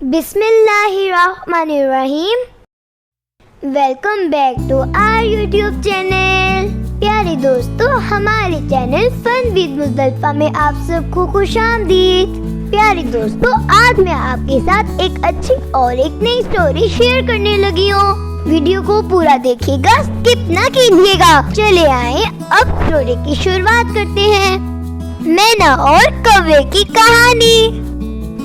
बिस्मिल्लाहिर्रहमानिर्रहीम। Welcome back to our YouTube channel. प्यारे दोस्तों, हमारे चैनल फन विद मुज़्ज़लिफ़ा में आप सबको खुशामदीद। प्यारे दोस्तों, आज मैं आपके साथ एक अच्छी और एक नई स्टोरी शेयर करने लगी हूँ। वीडियो को पूरा देखिएगा, स्किप ना कीजिएगा। चले आए अब स्टोरी की शुरुआत करते हैं। मैना और कौवे की कहानी।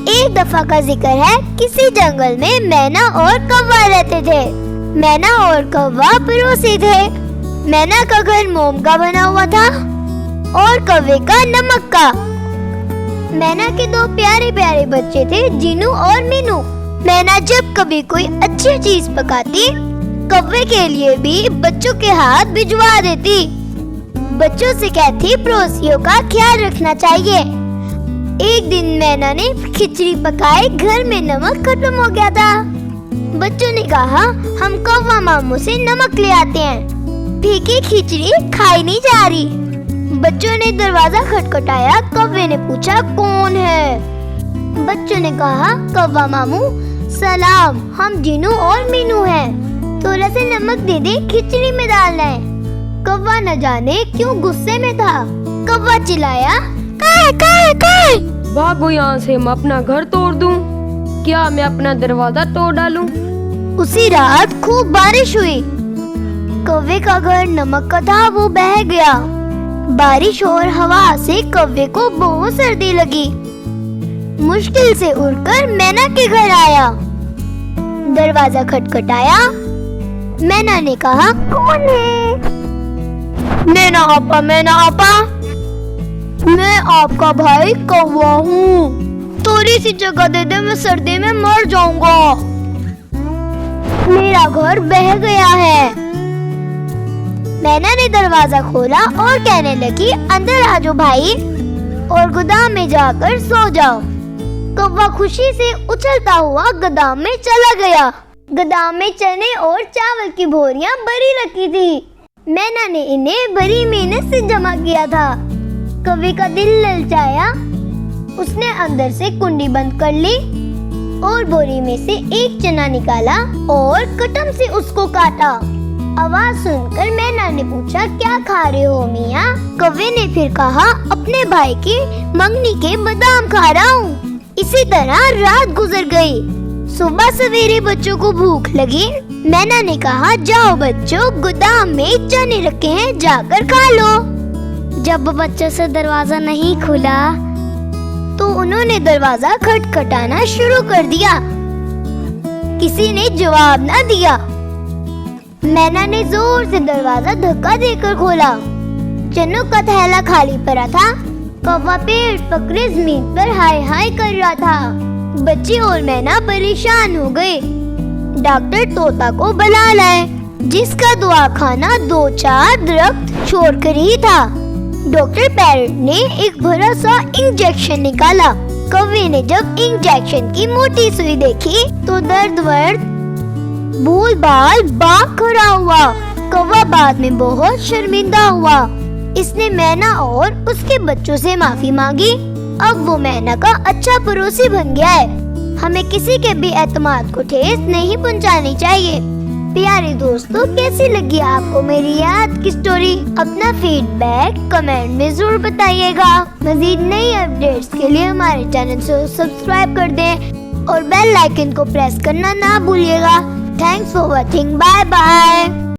एक दफा का जिक्र है, किसी जंगल में मैना और कौवा रहते थे। मैना और कौवा पड़ोसी थे। मैना का घर मोम का बना हुआ था और कौवे का नमक का। मैना के दो प्यारे प्यारे बच्चे थे, जीनू और मीनू। मैना जब कभी कोई अच्छी चीज पकाती, कौवे के लिए भी बच्चों के हाथ भिजवा देती। बच्चों से कहती पड़ोसियों का ख्याल रखना चाहिए। एक दिन मैना ने खिचड़ी पकाई, घर में नमक खत्म हो गया था। बच्चों ने कहा, हम कौवा मामू से नमक ले आते हैं, फीकी खिचड़ी खाई नहीं जा रही। बच्चों ने दरवाजा खटखटाया। कौवे ने पूछा, कौन है? बच्चों ने कहा, कौवा मामू सलाम, हम जीनू और मीनू हैं, थोड़ा सा नमक दे दे, खिचड़ी में डालना है। कौवा न जाने क्यों गुस्से में था। कौवा चिल्लाया, काय भागो यहाँ से, मैं अपना घर तोड़ दूं। क्या मैं अपना दरवाजा तोड़ डालूं? उसी रात खूब बारिश हुई। कौवे का घर नमक का था, वो बह गया। बारिश और हवा से कौवे को बहुत सर्दी लगी। मुश्किल से उड़कर मैना के घर आया। दरवाजा खटखटाया। मैना ने कहा, कौन है? मैना आपा, मैं आपका भाई कौवा हूँ। थोड़ी सी जगह दे दे, मैं सर्दी में मर जाऊंगा। मेरा घर बह गया है। मैना ने दरवाजा खोला और कहने लगी, अंदर आ जाओ भाई और गोदाम में जाकर सो जाओ। कौवा खुशी से उछलता हुआ गोदाम में चला गया। गोदाम में चने और चावल की बोरियां भरी रखी थी। मैना ने इन्हें बड़ी मेहनत से जमा किया था। कौवे का दिल ललचाया। उसने अंदर से कुंडी बंद कर ली और बोरी में से एक चना निकाला और कटम से उसको काटा। आवाज सुनकर मैना ने पूछा, क्या खा रहे हो मियाँ? कौवे ने फिर कहा, अपने भाई की मंगनी के बादाम खा रहा हूँ। इसी तरह रात गुजर गई। सुबह सवेरे बच्चों को भूख लगी। मैना ने कहा, जाओ बच्चों, गोदाम में चने रखे हैं, जाकर खा लो। जब बच्चों से दरवाजा नहीं खुला तो उन्होंने दरवाजा खटखटाना शुरू कर दिया। किसी ने जवाब न दिया। मैना ने जोर से दरवाजा धक्का देकर खोला। चनों का थैला खाली पड़ा था। कौवा पेड़ पकड़े जमीन पर हाय हाय कर रहा था। बच्चे और मैना परेशान हो गए। डॉक्टर तोता को बुला लाए, जिसका दवाखाना 2-4 दरख्त छोड़कर ही था। डॉक्टर पैरट ने एक बड़ा सा इंजेक्शन निकाला। कौवे ने जब इंजेक्शन की मोटी सुई देखी तो दर्द भूल बाल बाग खड़ा हुआ। कौवा बाद में बहुत शर्मिंदा हुआ। इसने मैना और उसके बच्चों से माफी मांगी। अब वो मैना का अच्छा पड़ोसी बन गया है। हमें किसी के भी एतमाद को ठेस नहीं पहुंचानी चाहिए। प्यारे दोस्तों, कैसी लगी आपको मेरी याद की स्टोरी? अपना फीडबैक कमेंट में जरूर बताइएगा। मजीद नई अपडेट्स के लिए हमारे चैनल को सब्सक्राइब कर दें और बेल आइकन को प्रेस करना ना भूलिएगा। Thanks for watching. Bye bye.